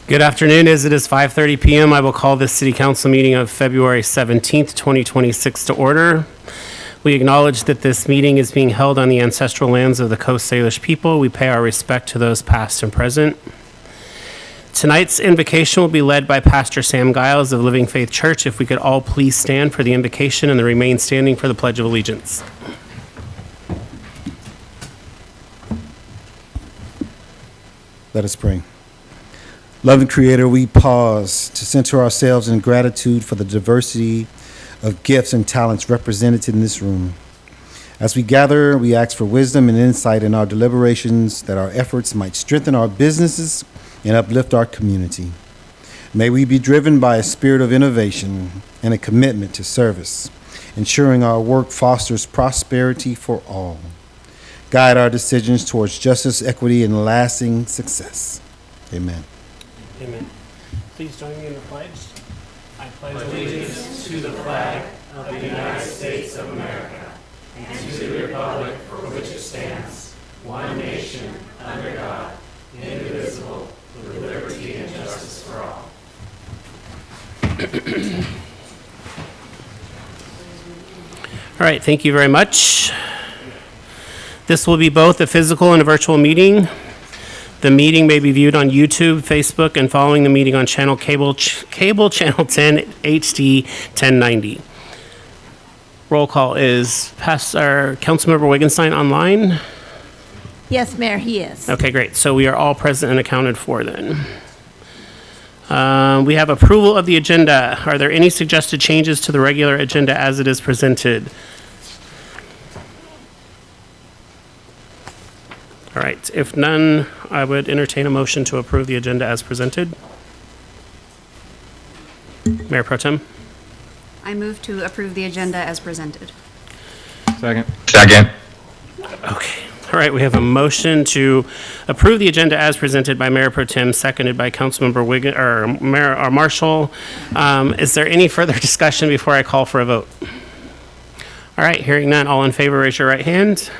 Good afternoon. As it is 5:30 p.m., I will call this City Council meeting of February 17th, 2026 to order. We acknowledge that this meeting is being held on the ancestral lands of the Coast Salish people. We pay our respect to those past and present. Tonight's invocation will be led by Pastor Sam Giles of Living Faith Church. If we could all please stand for the invocation and then remain standing for the Pledge of Allegiance. Let us pray. Loving Creator, we pause to center ourselves in gratitude for the diversity of gifts and talents represented in this room. As we gather, we ask for wisdom and insight in our deliberations, that our efforts might strengthen our businesses and uplift our community. May we be driven by a spirit of innovation and a commitment to service, ensuring our work fosters prosperity for all. Guide our decisions towards justice, equity, and lasting success. Amen. Amen. Please join me in the pledge. I pledge allegiance to the flag of the United States of America and to the republic for which it stands, one nation, under God, indivisible, with liberty and justice for all. All right, thank you very much. This will be both a physical and a virtual meeting. The meeting may be viewed on YouTube, Facebook, and following the meeting on Cable Channel 10 HD 1090. Roll call is Councilmember Wittgenstein online? Yes, Mayor, he is. Okay, great. So we are all present and accounted for then. We have approval of the agenda. Are there any suggested changes to the regular agenda as it is presented? All right, if none, I would entertain a motion to approve the agenda as presented. Mayor Pro Tem. I move to approve the agenda as presented. Second. Okay, all right, we have a motion to approve the agenda as presented by Mayor Pro Tem, seconded by Councilmember Mayor Marshall. Is there any further discussion before I call for a vote? All right, hearing none, all in favor, raise your right hand.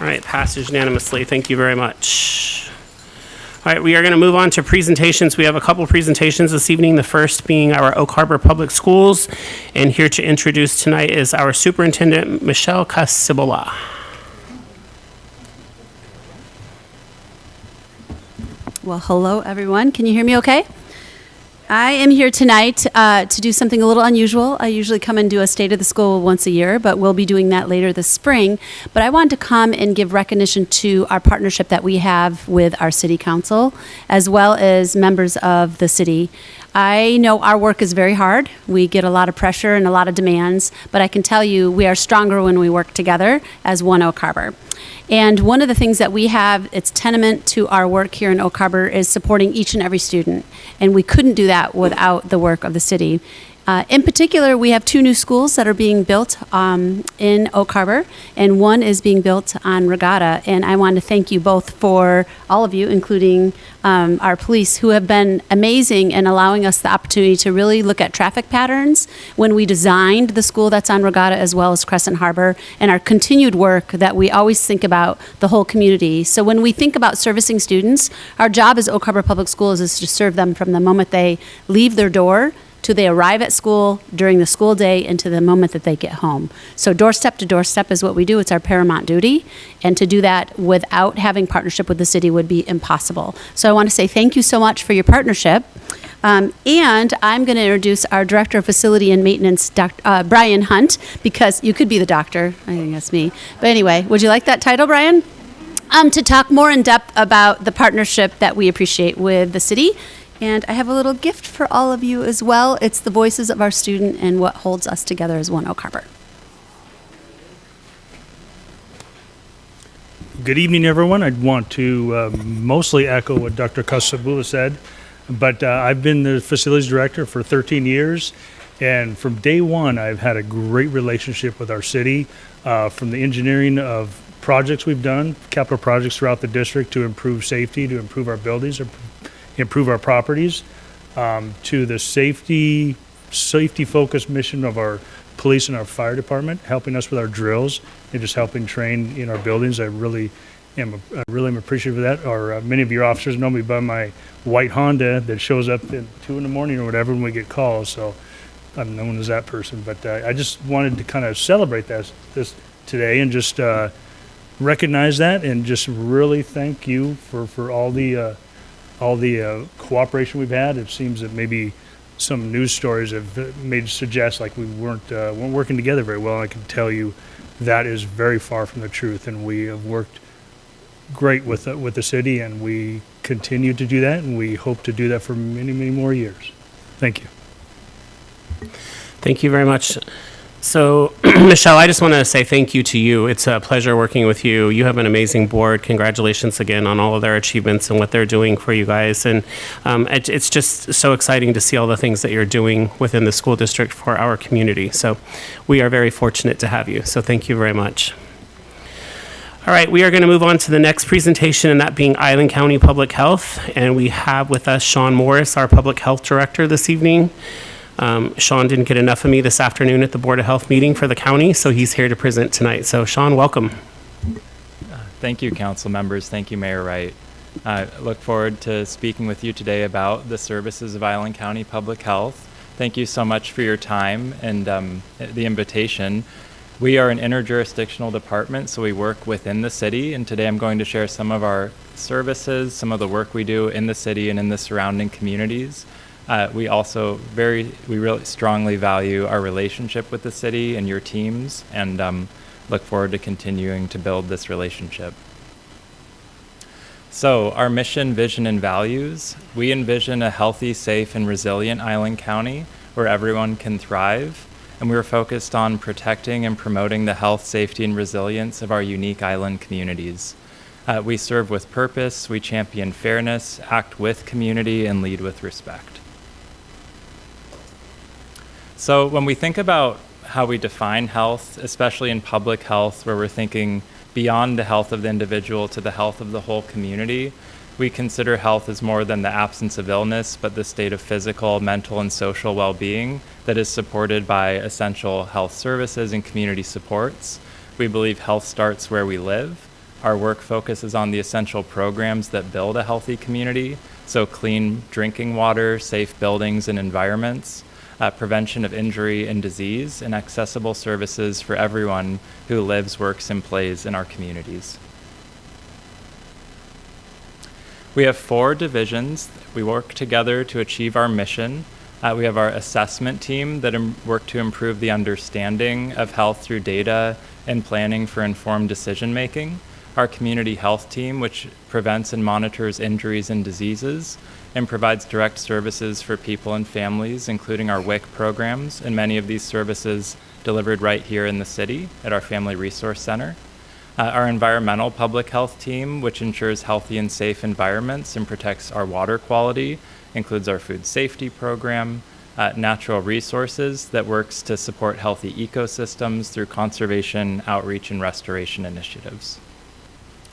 All right, passes unanimously. Thank you very much. All right, we are going to move on to presentations. We have a couple presentations this evening, the first being our Oak Harbor Public Schools. And here to introduce tonight is our Superintendent, Michelle Casibola. Well, hello, everyone. Can you hear me okay? I am here tonight to do something a little unusual. I usually come and do a State of the School once a year, but we'll be doing that later this spring. But I wanted to come and give recognition to our partnership that we have with our City Council, as well as members of the city. I know our work is very hard. We get a lot of pressure and a lot of demands, but I can tell you we are stronger when we work together as one Oak Harbor. And one of the things that we have, it's tenement to our work here in Oak Harbor, is supporting each and every student. And we couldn't do that without the work of the city. In particular, we have two new schools that are being built in Oak Harbor, and one is being built on Regatta. And I want to thank you both for all of you, including our police, who have been amazing in allowing us the opportunity to really look at traffic patterns when we designed the school that's on Regatta as well as Crescent Harbor, and our continued work that we always think about the whole community. So when we think about servicing students, our job as Oak Harbor Public Schools is to serve them from the moment they leave their door to they arrive at school, during the school day, and to the moment that they get home. So doorstep to doorstep is what we do. It's our paramount duty. And to do that without having partnership with the city would be impossible. So I want to say thank you so much for your partnership. And I'm going to introduce our Director of Facility and Maintenance, Brian Hunt, because you could be the doctor. I think that's me. But anyway, would you like that title, Brian? To talk more in depth about the partnership that we appreciate with the city. And I have a little gift for all of you as well. It's the voices of our student and what holds us together as one Oak Harbor. Good evening, everyone. I want to mostly echo what Dr. Casibola said, but I've been the facilities director for 13 years, and from day one, I've had a great relationship with our city, from the engineering of projects we've done, capital projects throughout the district to improve safety, to improve our buildings, improve our properties, to the safety-focused mission of our police and our fire department, helping us with our drills and just helping train in our buildings. I really I really am appreciative of that. Or many of your officers know me by my white Honda that shows up at 2 in the morning or whatever when we get calls. So I'm known as that person. But I just wanted to kind of celebrate this today and just recognize that and just really thank you for all the cooperation we've had. It seems that maybe some news stories have made suggest like we weren't working together very well. I can tell you that is very far from the truth, and we have worked great with the city, and we continue to do that, and we hope to do that for many, many more years. Thank you. Thank you very much. So, Michelle, I just want to say thank you to you. It's a pleasure working with you. You have an amazing board. Congratulations again on all of their achievements and what they're doing for you guys. And it's just so exciting to see all the things that you're doing within the school district for our community. So we are very fortunate to have you. So thank you very much. All right, we are going to move on to the next presentation, and that being Island County Public Health. And we have with us Sean Morris, our Public Health Director this evening. Sean didn't get enough of me this afternoon at the Board of Health meeting for the county, so he's here to present tonight. So Sean, welcome. Thank you, council members. Thank you, Mayor Wright. I look forward to speaking with you today about the services of Island County Public Health. Thank you so much for your time and the invitation. We are an interjurisdictional department, so we work within the city, and today I'm going to share some of our services, some of the work we do in the city and in the surrounding communities. We really strongly value our relationship with the city and your teams, and look forward to continuing to build this relationship. So our mission, vision, and values: we envision a healthy, safe, and resilient Island County where everyone can thrive, and we are focused on protecting and promoting the health, safety, and resilience of our unique island communities. We serve with purpose, we champion fairness, act with community, and lead with respect. So when we think about how we define health, especially in public health, where we're thinking beyond the health of the individual to the health of the whole community, we consider health as more than the absence of illness, but the state of physical, mental, and social well-being that is supported by essential health services and community supports. We believe health starts where we live. Our work focuses on the essential programs that build a healthy community, so clean drinking water, safe buildings and environments, prevention of injury and disease, and accessible services for everyone who lives, works, and plays in our communities. We have 4 divisions. We work together to achieve our mission. We have our assessment team that work to improve the understanding of health through data and planning for informed decision-making. Our community health team, which prevents and monitors injuries and diseases, and provides direct services for people and families, including our WIC programs, and many of these services delivered right here in the city at our Family Resource Center. Our environmental public health team, which ensures healthy and safe environments and protects our water quality, includes our food safety program. Natural resources that works to support healthy ecosystems through conservation, outreach, and restoration initiatives.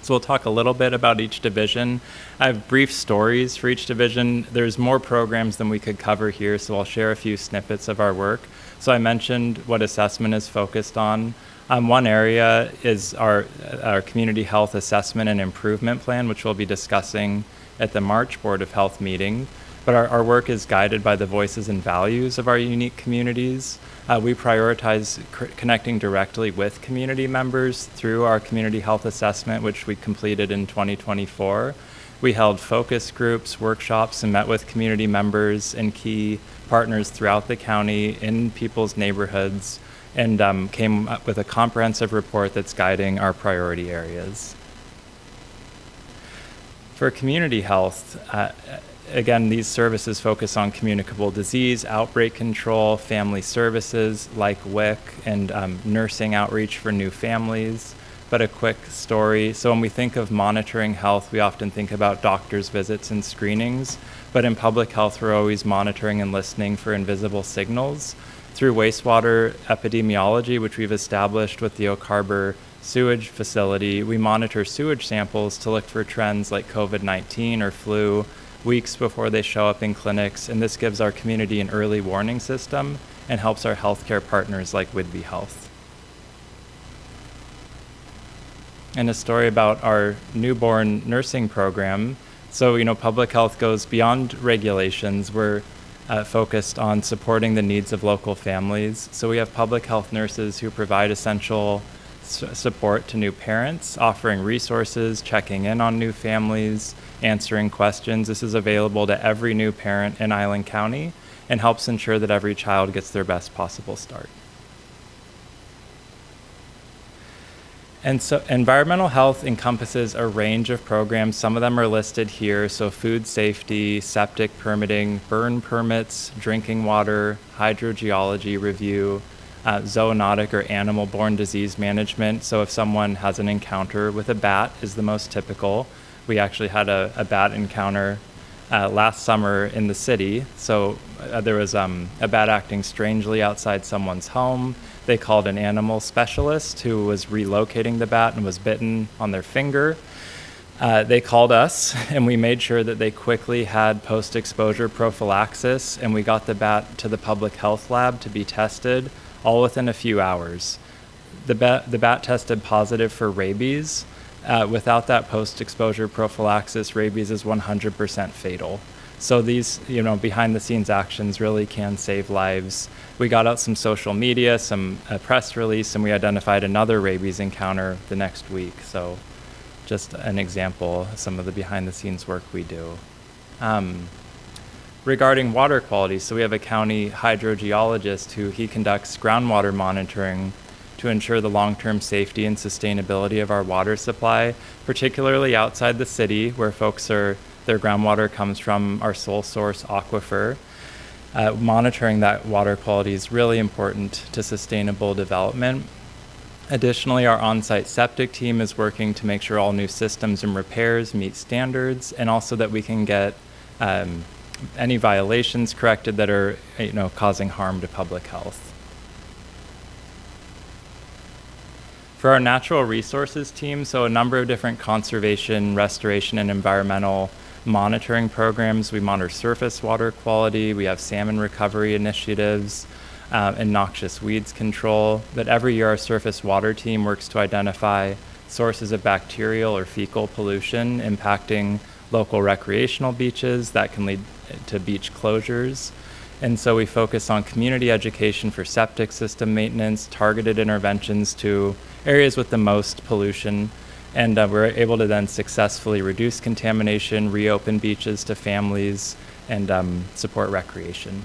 So we'll talk a little bit about each division. I have brief stories for each division. There's more programs than we could cover here, so I'll share a few snippets of our work. So I mentioned what assessment is focused on. One area is our Community Health Assessment and Improvement Plan, which we'll be discussing at the March Board of Health meeting. But our work is guided by the voices and values of our unique communities. We prioritize connecting directly with community members through our community health assessment, which we completed in 2024. We held focus groups, workshops, and met with community members and key partners throughout the county in people's neighborhoods, and came up with a comprehensive report that's guiding our priority areas. For community health, again, these services focus on communicable disease, outbreak control, family services like WIC, and nursing outreach for new families. But a quick story. So when we think of monitoring health, we often think about doctor's visits and screenings. But in public health, we're always monitoring and listening for invisible signals. Through wastewater epidemiology, which we've established with the Oak Harbor sewage facility, we monitor sewage samples to look for trends like COVID-19 or flu weeks before they show up in clinics, and this gives our community an early warning system and helps our healthcare partners like Whidbey Health. and a story about our newborn nursing program. So, public health goes beyond regulations. We're focused on supporting the needs of local families. So we have public health nurses who provide essential support to new parents, offering resources, checking in on new families, answering questions. This is available to every new parent in Island County and helps ensure that every child gets their best possible start. And so environmental health encompasses a range of programs. Some of them are listed here. So food safety, septic permitting, burn permits, drinking water, hydrogeology review, zoonotic or animal-borne disease management. So if someone has an encounter with a bat is the most typical. We actually had a bat encounter last summer in the city. So there was a bat acting strangely outside someone's home. They called an animal specialist who was relocating the bat and was bitten on their finger. They called us, and we made sure that they quickly had post-exposure prophylaxis, and we got the bat to the public health lab to be tested, all within a few hours. The bat tested positive for rabies. Without that post-exposure prophylaxis, rabies is 100% fatal. So these, behind-the-scenes actions really can save lives. We got out some social media, some press release, and we identified another rabies encounter the next week. So just an example of some of the behind-the-scenes work we do. Regarding water quality, so we have a county hydrogeologist who he conducts groundwater monitoring to ensure the long-term safety and sustainability of our water supply, particularly outside the city where their groundwater comes from our sole source aquifer. Monitoring that water quality is really important to sustainable development. Additionally, our on-site septic team is working to make sure all new systems and repairs meet standards, and also that we can get any violations corrected that are causing harm to public health. For our natural resources team, so a number of different conservation, restoration, and environmental monitoring programs. We monitor surface water quality, we have salmon recovery initiatives, and noxious weeds control. But every year our surface water team works to identify sources of bacterial or fecal pollution impacting local recreational beaches that can lead to beach closures. And so we focus on community education for septic system maintenance, targeted interventions to areas with the most pollution, and we're able to then successfully reduce contamination, reopen beaches to families, and support recreation.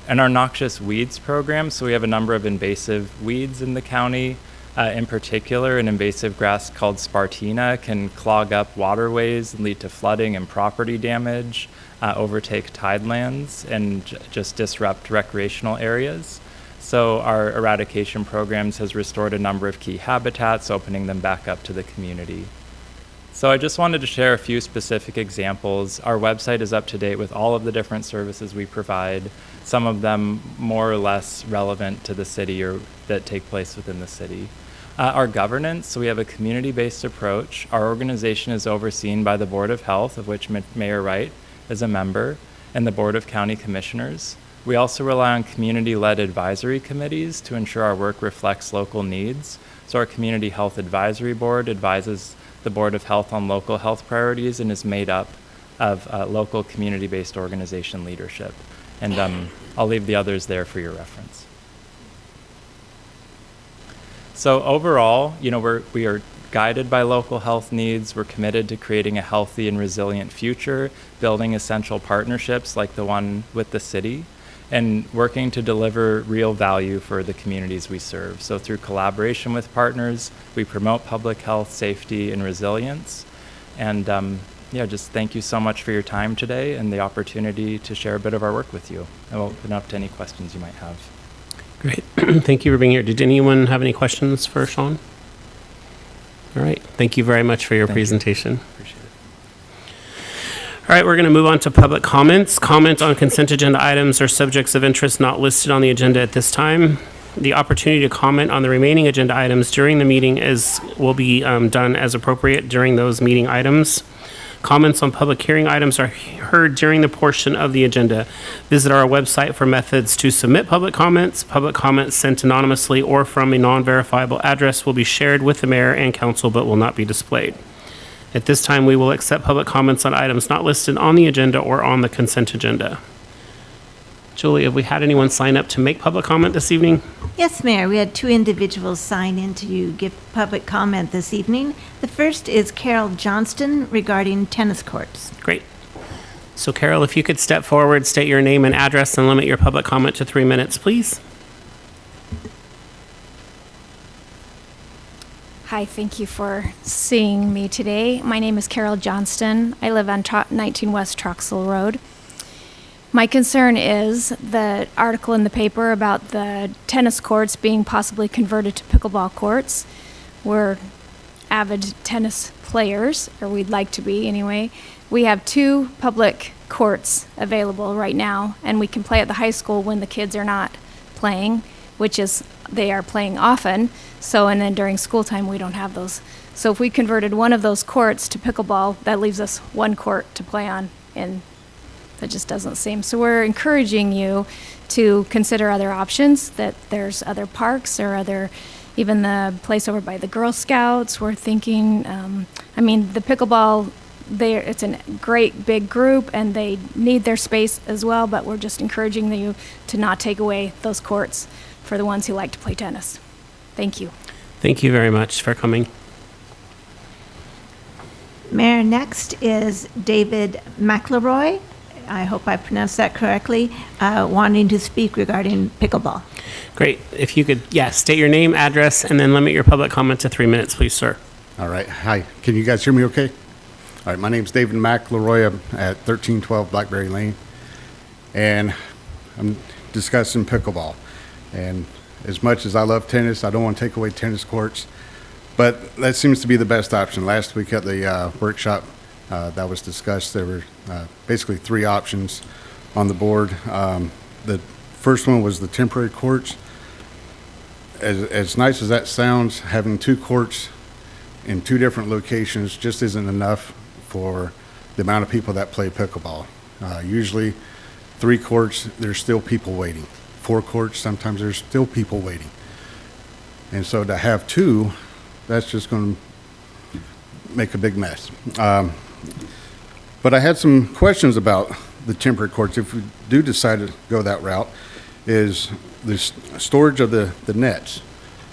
And our noxious weeds program, so we have a number of invasive weeds in the county. In particular, an invasive grass called Spartina can clog up waterways and lead to flooding and property damage, overtake tidelands, and just disrupt recreational areas. So our eradication programs has restored a number of key habitats, opening them back up to the community. So I just wanted to share a few specific examples. Our website is up to date with all of the different services we provide, some of them more or less relevant to the city or that take place within the city. Our governance, so we have a community-based approach. Our organization is overseen by the Board of Health, of which Mayor Wright is a member, and the Board of County Commissioners. We also rely on community-led advisory committees to ensure our work reflects local needs. So our Community Health Advisory Board advises the Board of Health on local health priorities and is made up of local community-based organization leadership. And I'll leave the others there for your reference. So overall, we are guided by local health needs. We're committed to creating a healthy and resilient future, building essential partnerships like the one with the city, and working to deliver real value for the communities we serve. So through collaboration with partners, we promote public health, safety, and resilience. And just thank you so much for your time today and the opportunity to share a bit of our work with you. And we'll open up to any questions you might have. Great. Thank you for being here. Did anyone have any questions for Sean? All right. Thank you very much for your presentation. Appreciate it. All right, we're going to move on to public comments. Comment on consent agenda items or subjects of interest not listed on the agenda at this time. The opportunity to comment on the remaining agenda items during the meeting will be done as appropriate during those meeting items. Comments on public hearing items are heard during the portion of the agenda. Visit our website for methods to submit public comments. Public comments sent anonymously or from a non-verifiable address will be shared with the mayor and council but will not be displayed. At this time, we will accept public comments on items not listed on the agenda or on the consent agenda. Julie, have we had anyone sign up to make public comment this evening? Yes, Mayor, we had 2 individuals sign in to give public comment this evening. The first is Carol Johnston regarding tennis courts. Great. So Carol, if you could step forward, state your name and address, and limit your public comment to 3 minutes, please. Hi, thank you for seeing me today. My name is Carol Johnston. I live on 19 West Troxel Road. My concern is the article in the paper about the tennis courts being possibly converted to pickleball courts. We're avid tennis players, or we'd like to be anyway. We have 2 public courts available right now, and we can play at the high school when the kids are not playing, which is they are playing often. So, and then during school time, we don't have those. So if we converted one of those courts to pickleball, that leaves us 1 court to play on, and that just doesn't seem. So we're encouraging you to consider other options, that there's other parks or other, even the place over by the Girl Scouts. We're thinking, the pickleball, it's a great big group and they need their space as well, but we're just encouraging you to not take away those courts for the ones who like to play tennis. Thank you. Thank you very much for coming. Mayor, next is David McElroy. I hope I pronounced that correctly, wanting to speak regarding pickleball. Great. If you could, state your name, address, and then limit your public comment to 3 minutes, please, sir. All right. Hi. Can you guys hear me okay? All right. My name's David McElroy. I'm at 1312 Blackberry Lane. And I'm discussing pickleball. And as much as I love tennis, I don't want to take away tennis courts. But that seems to be the best option. Last week at the workshop that was discussed, there were basically 3 options on the board. The first one was the temporary courts. As nice as that sounds, having 2 courts in 2 different locations just isn't enough for the amount of people that play pickleball. Usually 3 courts, there's still people waiting. 4 courts, sometimes there's still people waiting. And so to have 2, that's just going to make a big mess. But I had some questions about the temporary courts. If we do decide to go that route, is the storage of the nets.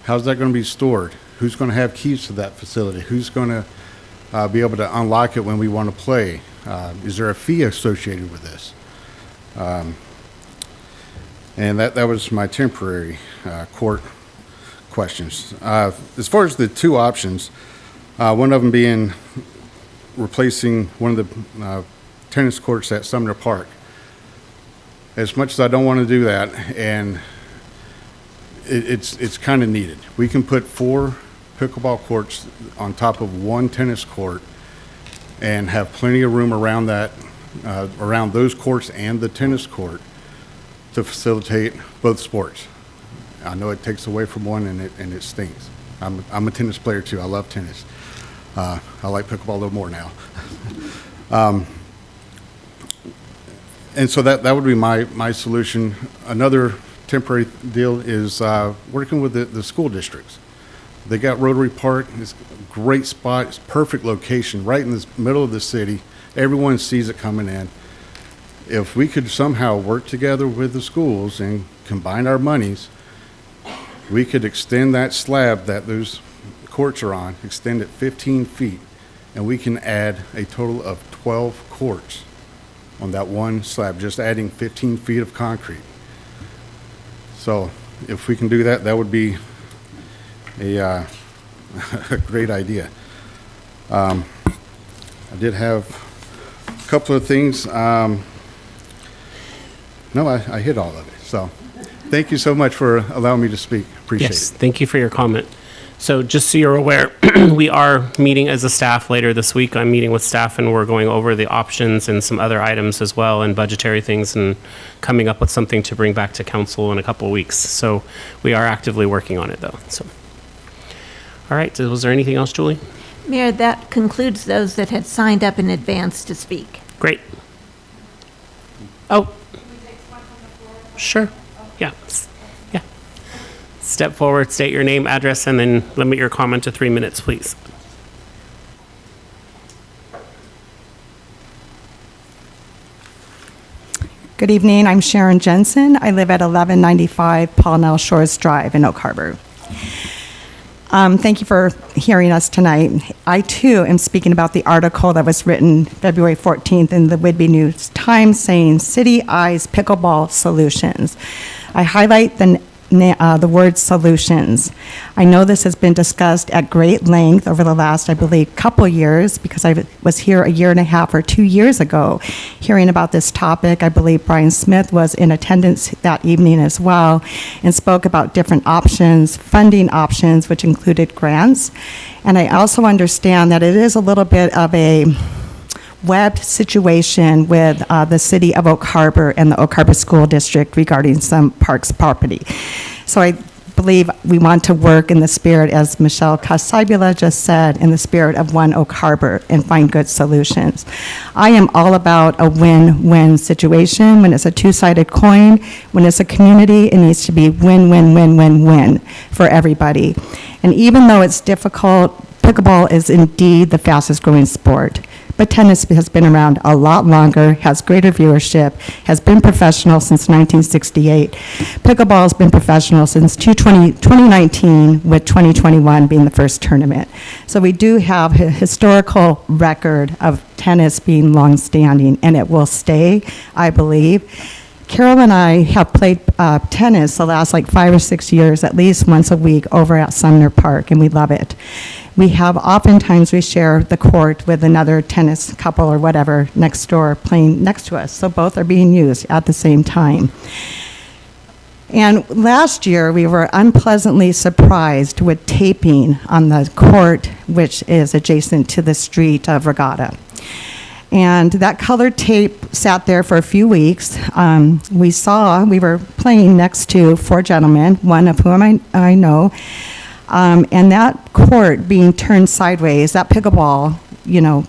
How's that going to be stored? Who's going to have keys to that facility? Who's going to be able to unlock it when we want to play? Is there a fee associated with this? And that was my temporary court questions. As far as the 2 options, one of them being replacing one of the tennis courts at Sumner Park. As much as I don't want to do that, and it's kind of needed. We can put 4 pickleball courts on top of 1 tennis court and have plenty of room around that, around those courts and the tennis court to facilitate both sports. I know it takes away from one and it stinks. I'm a tennis player too. I love tennis. I like pickleball a little more now. And so that would be my solution. Another temporary deal is working with the school districts. They got Rotary Park. It's a great spot. It's a perfect location right in the middle of the city. Everyone sees it coming in. If we could somehow work together with the schools and combine our monies, we could extend that slab that those courts are on, extend it 15 feet, and we can add a total of 12 courts on that one slab, just adding 15 feet of concrete. So if we can do that, that would be a great idea. I did have a couple of things. No, I hit all of it. So thank you so much for allowing me to speak. Appreciate Yes, it. thank you for your comment. So just so you're aware, we are meeting as a staff later this week. I'm meeting with staff and we're going over the options and some other items as well and budgetary things and coming up with something to bring back to council in a couple of weeks. So we are actively working on it though. So, all right, was there anything else, Julie? Mayor, that concludes those that had signed up in advance to speak. Great. Oh. Sure. Yeah. Yeah. Step forward, state your name, address, and then limit your comment to 3 minutes, please. Good evening, I'm Sharon Jensen. I live at 1195 Paulnell Shores Drive in Oak Harbor. Thank you for hearing us tonight. I too am speaking about the article that was written February 14th in the Whidbey News Times saying City Eyes Pickleball Solutions. I highlight the word solutions. I know this has been discussed at great length over the last, I believe, couple years, because I was here a year and a half or 2 years ago hearing about this topic. I believe Brian Smith was in attendance that evening as well and spoke about different options, funding options, which included grants. And I also understand that it is a little bit of a webbed situation with the city of Oak Harbor and the Oak Harbor School District regarding some parks property. So I believe we want to work in the spirit, as Michelle Casabula just said, in the spirit of One Oak Harbor and find good solutions. I am all about a win-win situation. When it's a two-sided coin, when it's a community, it needs to be win-win-win-win-win for everybody. And even though it's difficult, pickleball is indeed the fastest growing sport. But tennis has been around a lot longer, has greater viewership, has been professional since 1968. Pickleball has been professional since 2019, with 2021 being the first tournament. So we do have a historical record of tennis being long-standing, and it will stay, I believe. Carol and I have played tennis the last 5 or 6 years, at least once a week over at Sumner Park, and we love it. Oftentimes we share the court with another tennis couple or whatever next door playing next to us, so both are being used at the same time. And last year we were unpleasantly surprised with taping on the court, which is adjacent to the street of Regatta. And that colored tape sat there for a few weeks. We were playing next to 4 gentlemen, one of whom I know, and that court being turned sideways, that pickleball,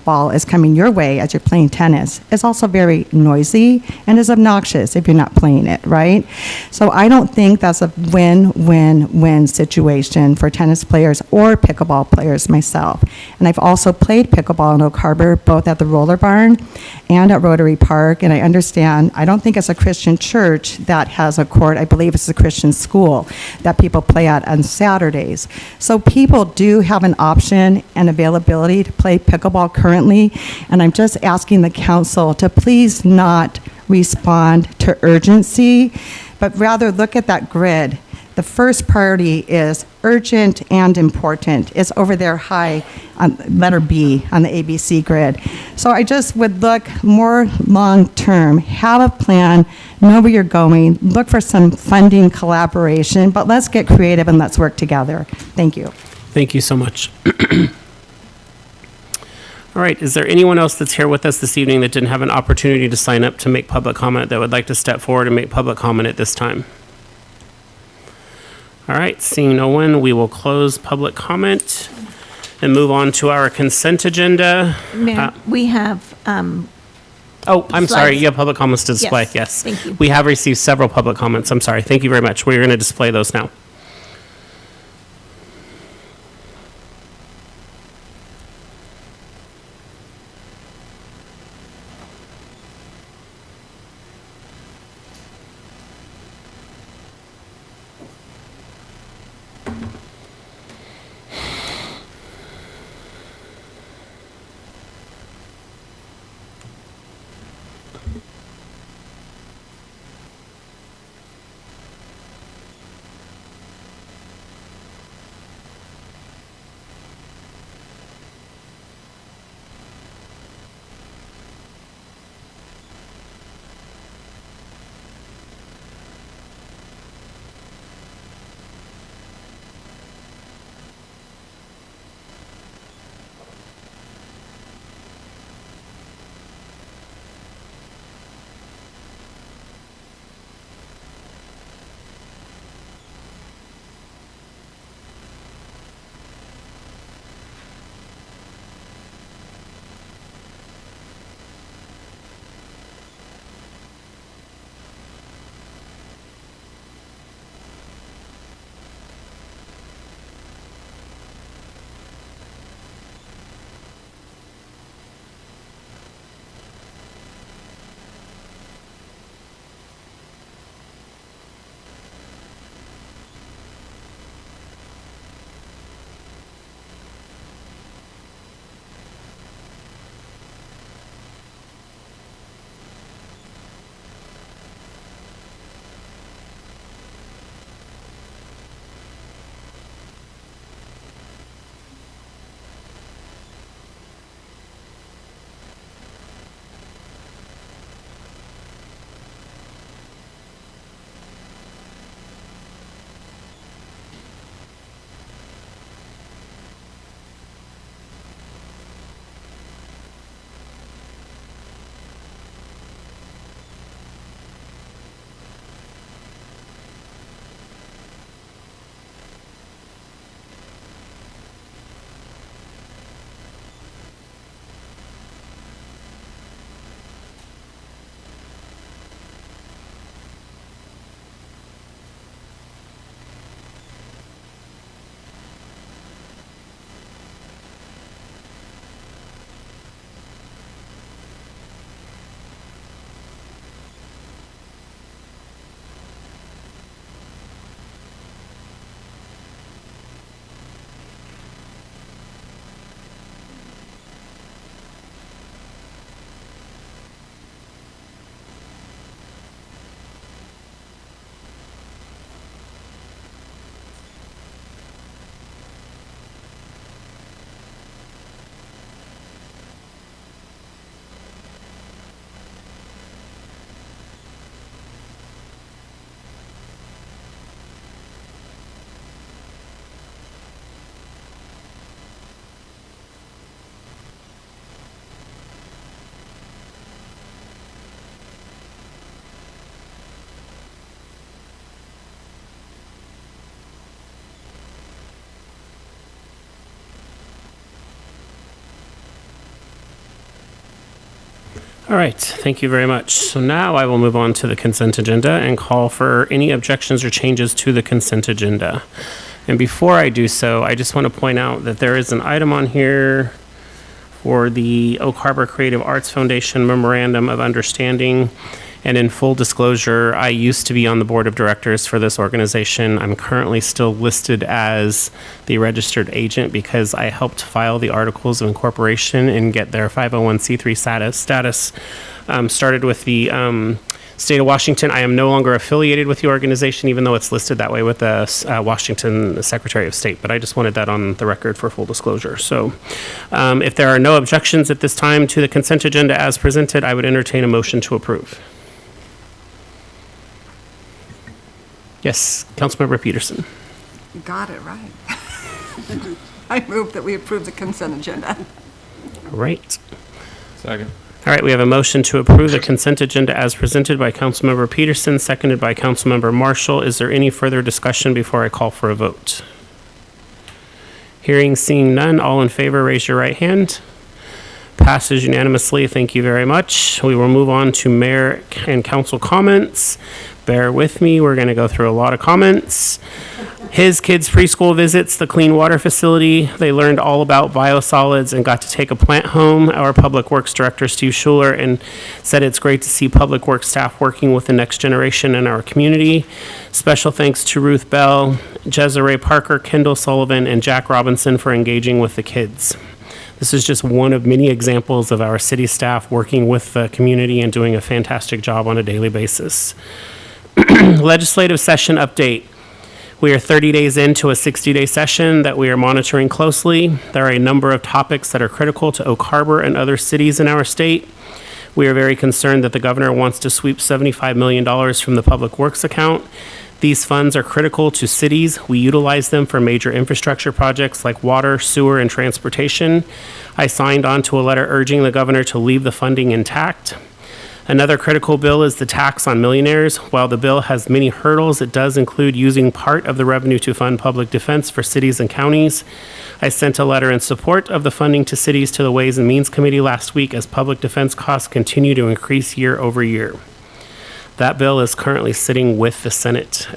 ball is coming your way as you're playing tennis, is also very noisy and is obnoxious if you're not playing it, right? So I don't think that's a win-win-win situation for tennis players or pickleball players myself. And I've also played pickleball in Oak Harbor, both at the Roller Barn and at Rotary Park, and I understand, I don't think it's a Christian church that has a court. I believe it's a Christian school that people play at on Saturdays. So people do have an option and availability to play pickleball currently, and I'm just asking the council to please not respond to urgency, but rather look at that grid. The first priority is urgent and important. It's over there high on letter B on the ABC grid. So I just would look more long-term, have a plan, know where you're going, look for some funding collaboration, but let's get creative and let's work together. Thank you. Thank you so much. All right, is there anyone else that's here with us this evening that didn't have an opportunity to sign up to make public comment that would like to step forward and make public comment at this time? All right, seeing no one, we will close public comment and move on to our consent agenda. Mayor, we have, Oh, I'm sorry, you have public comments to display, yes. Thank you. We have received several public comments, I'm sorry. Thank you very much. We're going to display those now. All right, thank you very much. So now I will move on to the consent agenda and call for any objections or changes to the consent agenda. And before I do so, I just want to point out that there is an item on here for the Oak Harbor Creative Arts Foundation Memorandum of Understanding. And in full disclosure, I used to be on the board of directors for this organization. I'm currently still listed as the registered agent because I helped file the articles of incorporation and get their 501c3 status. Started with the state of Washington. I am no longer affiliated with the organization, even though it's listed that way with the Washington Secretary of State. But I just wanted that on the record for full disclosure. So if there are no objections at this time to the consent agenda as presented, I would entertain a motion to approve. Yes, Councilmember Peterson. You got it right. I move that we approve the consent agenda. All right. Second. All right, we have a motion to approve the consent agenda as presented by Councilmember Peterson, seconded by Councilmember Marshall. Is there any further discussion before I call for a vote? Hearing, seeing none, all in favor, raise your right hand. Passes unanimously. Thank you very much. We will move on to mayor and council comments. Bear with me. We're going to go through a lot of comments. His kids' preschool visits the clean water facility. They learned all about biosolids and got to take a plant home. Our Public Works Director, Steve Schuler, and said it's great to see Public Works staff working with the next generation in our community. Special thanks to Ruth Bell, Jezere Parker, Kendall Sullivan, and Jack Robinson for engaging with the kids. This is just one of many examples of our city staff working with the community and doing a fantastic job on a daily basis. Legislative session update. We are 30 days into a 60-day session that we are monitoring closely. There are a number of topics that are critical to Oak Harbor and other cities in our state. We are very concerned that the governor wants to sweep $75 million from the Public Works account. These funds are critical to cities. We utilize them for major infrastructure projects like water, sewer, and transportation. I signed on to a letter urging the governor to leave the funding intact. Another critical bill is the tax on millionaires. While the bill has many hurdles, it does include using part of the revenue to fund public defense for cities and counties. I sent a letter in support of the funding to cities to the Ways and Means Committee last week as public defense costs continue to increase year over year. That bill is currently sitting with the Senate.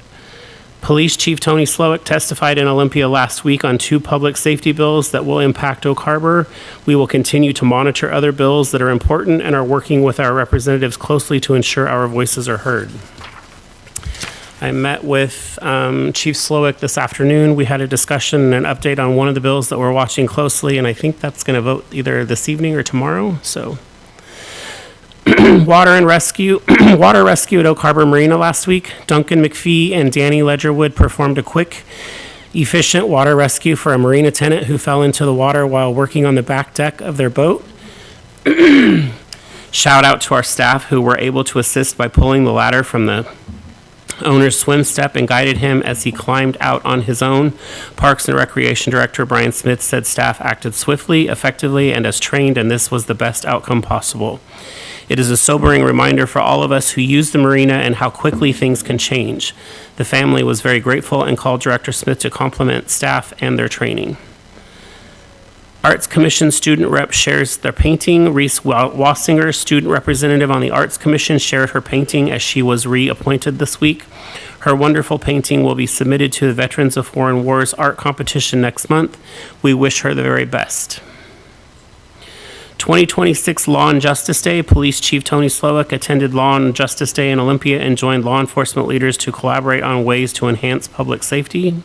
Police Chief Tony Slowick testified in Olympia last week on 2 public safety bills that will impact Oak Harbor. We will continue to monitor other bills that are important and are working with our representatives closely to ensure our voices are heard. I met with Chief Slowick this afternoon. We had a discussion and an update on one of the bills that we're watching closely, and I think that's going to vote either this evening or tomorrow. So. Water rescue at Oak Harbor Marina last week. Duncan McPhee and Danny Ledgerwood performed a quick, efficient water rescue for a marina tenant who fell into the water while working on the back deck of their boat. Shout out to our staff who were able to assist by pulling the ladder from the owner's swim step and guided him as he climbed out on his own. Parks and Recreation Director Brian Smith said staff acted swiftly, effectively, and as trained, and this was the best outcome possible. It is a sobering reminder for all of us who use the marina and how quickly things can change. The family was very grateful and called Director Smith to compliment staff and their training. Arts Commission student rep shares their painting. Reese Wassinger, student representative on the Arts Commission, shared her painting as she was reappointed this week. Her wonderful painting will be submitted to the Veterans of Foreign Wars art competition next month. We wish her the very best. 2026 Law and Justice Day. Police Chief Tony Slowick attended Law and Justice Day in Olympia and joined law enforcement leaders to collaborate on ways to enhance public safety.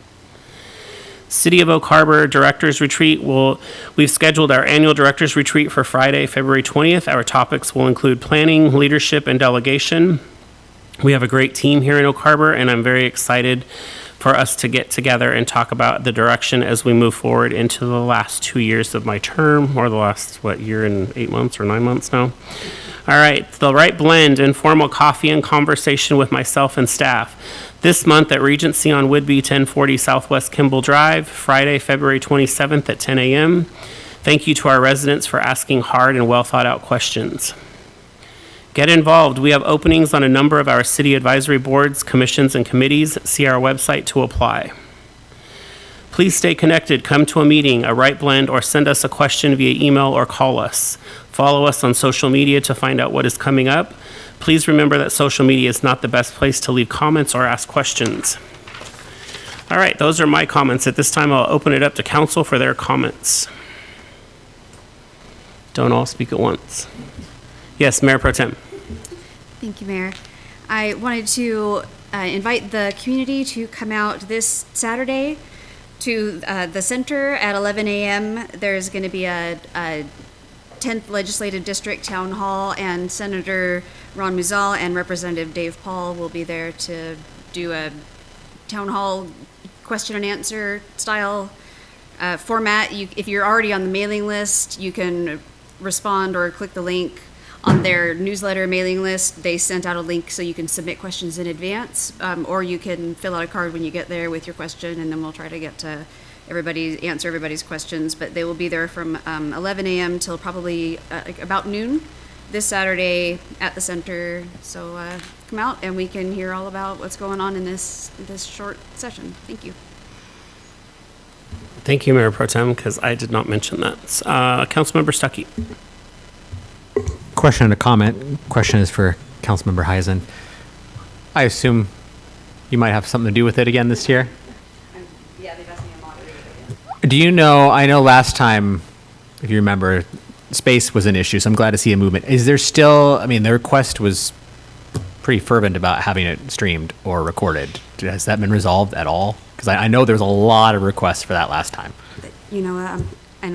City of Oak Harbor Directors Retreat. We've scheduled our annual Directors Retreat for Friday, February 20th. Our topics will include planning, leadership, and delegation. We have a great team here in Oak Harbor, and I'm very excited for us to get together and talk about the direction as we move forward into the last 2 years of my term, or the last, year and 8 months or 9 months now. All right, the Wright Blend, informal coffee and conversation with myself and staff. This month at Regency on Whidbey, 1040 Southwest Kimball Drive, Friday, February 27th at 10 a.m. Thank you to our residents for asking hard and well thought out questions. Get involved. We have openings on a number of our city advisory boards, commissions, and committees. See our website to apply. Please stay connected. Come to a meeting, a Wright Blend, or send us a question via email or call us. Follow us on social media to find out what is coming up. Please remember that social media is not the best place to leave comments or ask questions. All right, those are my comments. At this time, I'll open it up to council for their comments. Don't all speak at once. Yes, Mayor Pro Tem. Thank you, Mayor. I wanted to invite the community to come out this Saturday to the center at 11 a.m. There's going to be a 10th Legislative District Town Hall, and Senator Ron Muzal and Representative Dave Paul will be there to do a town hall question and answer style format. If you're already on the mailing list, you can respond or click the link on their newsletter mailing list. They sent out a link so you can submit questions in advance, or you can fill out a card when you get there with your question, and then we'll try to get to answer everybody's questions. But they will be there from 11 a.m. till probably about noon this Saturday at the center. So come out and we can hear all about what's going on in this short session. Thank you. Thank you, Mayor Pro Tem, because I did not mention that. Councilmember Stuckey. Question and a comment. Question is for Councilmember Heisen. I assume you might have something to do with it again this year? Yeah, they've asked me to moderate it again. Do you know, I know last time, if you remember, space was an issue, so I'm glad to see a movement. Is there still, I mean, the request was pretty fervent about having it streamed or recorded. Has that been resolved at all? Because I know there was a lot of requests for that last time. You know, and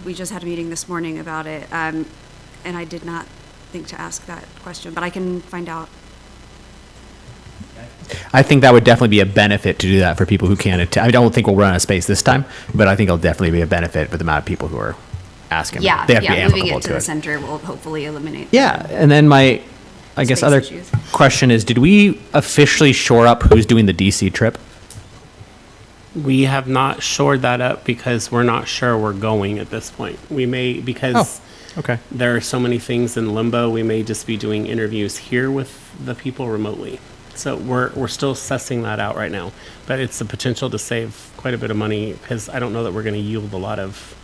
we just had a meeting this morning about it, and I did not think to ask that question, but I can find out. I think that would definitely be a benefit to do that for people who can't attend. I don't think we'll run out of space this time, but I think it'll definitely be a benefit with the amount of people who are asking. Yeah, they have to be moving applicable it to the center will hopefully eliminate. Yeah, and then my, I guess, Space other issues. question is, did we officially shore up who's doing the DC trip? We have not shored that up because we're not sure we're going at this point. We may, because Okay. there are so many things in limbo, we may just be doing interviews here with the people remotely. So we're still sussing that out right now. But it's the potential to save quite a bit of money because I don't know that we're going to yield a lot of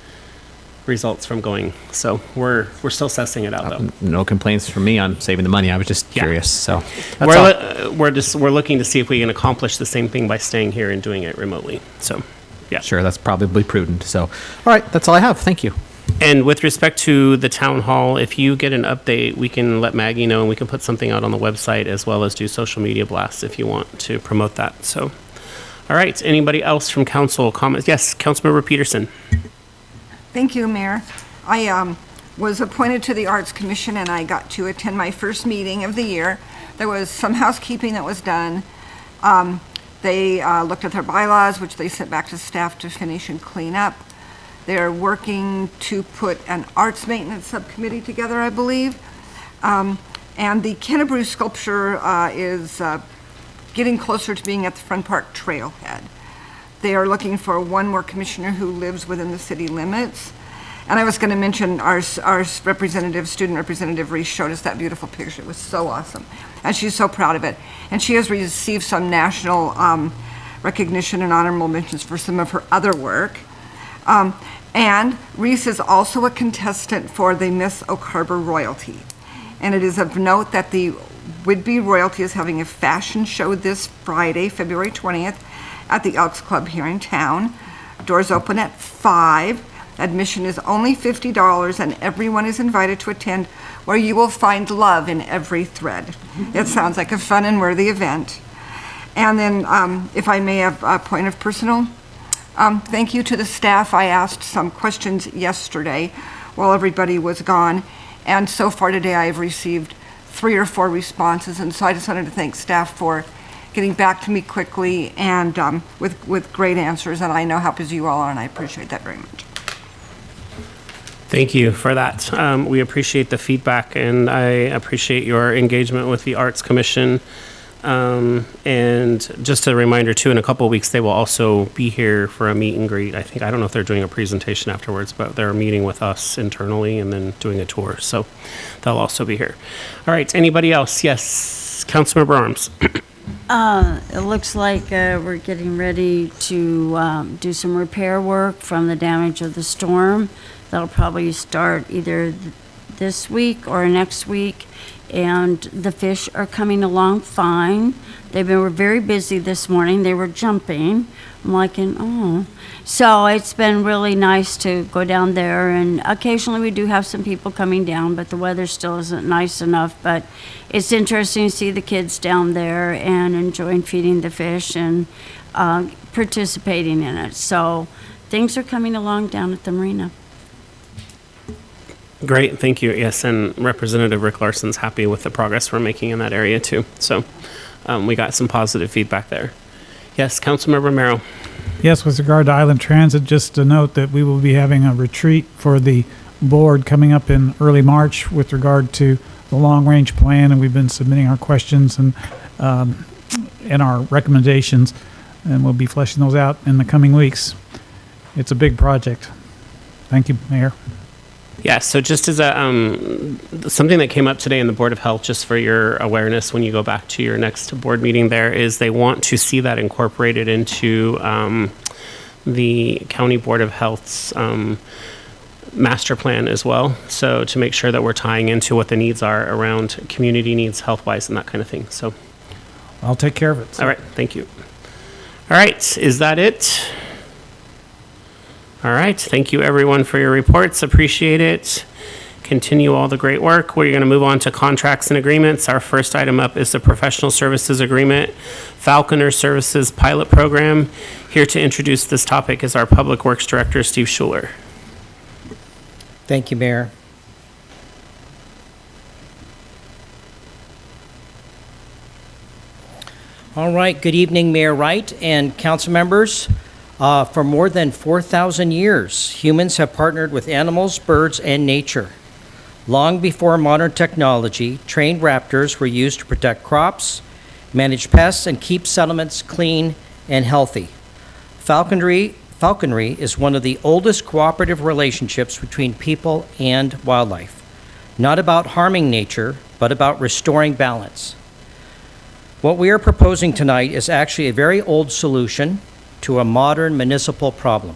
results from going. So we're still sussing it out though. No complaints from me on saving the money. I was just Yeah. curious. So that's all. We're looking to see if we can accomplish the same thing by staying here and doing it remotely. So, yeah. Sure, that's probably prudent. So, all right, that's all I have. Thank you. And with respect to the town hall, if you get an update, we can let Maggie know and we can put something out on the website as well as do social media blasts if you want to promote that. So, all right. Anybody else from council comments? Yes, Councilmember Peterson. Thank you, Mayor. I was appointed to the Arts Commission, and I got to attend my first meeting of the year. There was some housekeeping that was done. They looked at their bylaws, which they sent back to staff to finish and clean up. They're working to put an arts maintenance subcommittee together, I believe. And the Kennebrew sculpture is getting closer to being at the Front Park Trailhead. They are looking for one more commissioner who lives within the city limits. And I was going to mention our representative, student representative Reese showed us that beautiful picture. It was so awesome. And she's so proud of it. And she has received some national recognition and honorable mentions for some of her other work. And Reese is also a contestant for the Miss Oak Harbor Royalty. And it is of note that the Whidbey Royalty is having a fashion show this Friday, February 20th, at the Elks Club here in town. Doors open at 5. Admission is only $50, and everyone is invited to attend, where you will find love in every thread. It sounds like a fun and worthy event. And then, if I may have a point of personal, thank you to the staff. I asked some questions yesterday while everybody was gone, and so far today I've received 3 or 4 responses, and so I just wanted to thank staff for getting back to me quickly and with great answers, and I know how busy you all are, and I appreciate that very much. Thank you for that. We appreciate the feedback, and I appreciate your engagement with the Arts Commission. And just a reminder, too, in a couple of weeks, they will also be here for a meet and greet. I don't know if they're doing a presentation afterwards, but they're meeting with us internally and then doing a tour. So they'll also be here. All right. Anybody else? Yes. Councilmember Arms. It looks like we're getting ready to do some repair work from the damage of the storm. That'll probably start either this week or next week, and the fish are coming along fine. Were very busy this morning. They were jumping. I'm like, oh. So it's been really nice to go down there, and occasionally we do have some people coming down, but the weather still isn't nice enough. But it's interesting to see the kids down there and enjoying feeding the fish and participating in it. So things are coming along down at the marina. Great, thank you. Yes, and Representative Rick Larson's happy with the progress we're making in that area too. So we got some positive feedback there. Yes, Councilmember Merrill. Yes, with regard to Island Transit, just to note that we will be having a retreat for the board coming up in early March with regard to the long-range plan, and we've been submitting our questions and our recommendations, and we'll be fleshing those out in the coming weeks. It's a big project. Thank you, Mayor. Yeah, so just as a, something that came up today in the Board of Health, just for your awareness when you go back to your next board meeting there, is they want to see that incorporated into the County Board of Health's master plan as well. So to make sure that we're tying into what the needs are around community needs, health-wise, and that kind of thing. So I'll take care of it. all right, thank you. All right, is that it? All right, thank you everyone for your reports, appreciate it. Continue all the great work. We're gonna move on to contracts and agreements. Our first item up is the professional services agreement, Falconer Services Pilot Program. Here to introduce this topic is our Public Works Director, Steve Schuler. Thank you, Mayor. All right, good evening, Mayor Wright and council members. For more than 4,000 years, humans have partnered with animals, birds, and nature. Long before modern technology, trained raptors were used to protect crops, manage pests, and keep settlements clean and healthy. Falconry is one of the oldest cooperative relationships between people and wildlife. Not about harming nature, but about restoring balance. What we are proposing tonight is actually a very old solution to a modern municipal problem.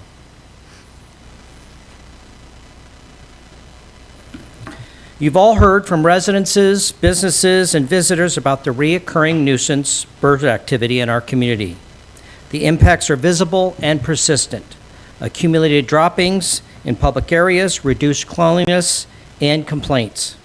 You've all heard from residents, businesses, and visitors about the reoccurring nuisance bird activity in our community. The impacts are visible and persistent. Accumulated droppings in public areas, reduced cleanliness, and complaints.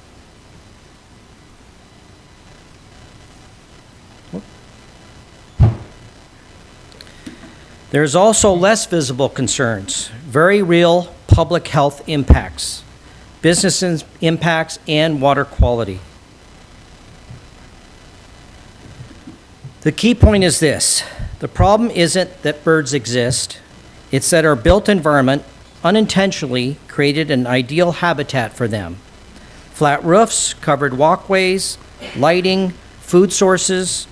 There's also less visible concerns, very real public health impacts, business impacts, and water quality. The key point is this: the problem isn't that birds exist, it's that our built environment unintentionally created an ideal habitat for them. Flat roofs, covered walkways, lighting, food sources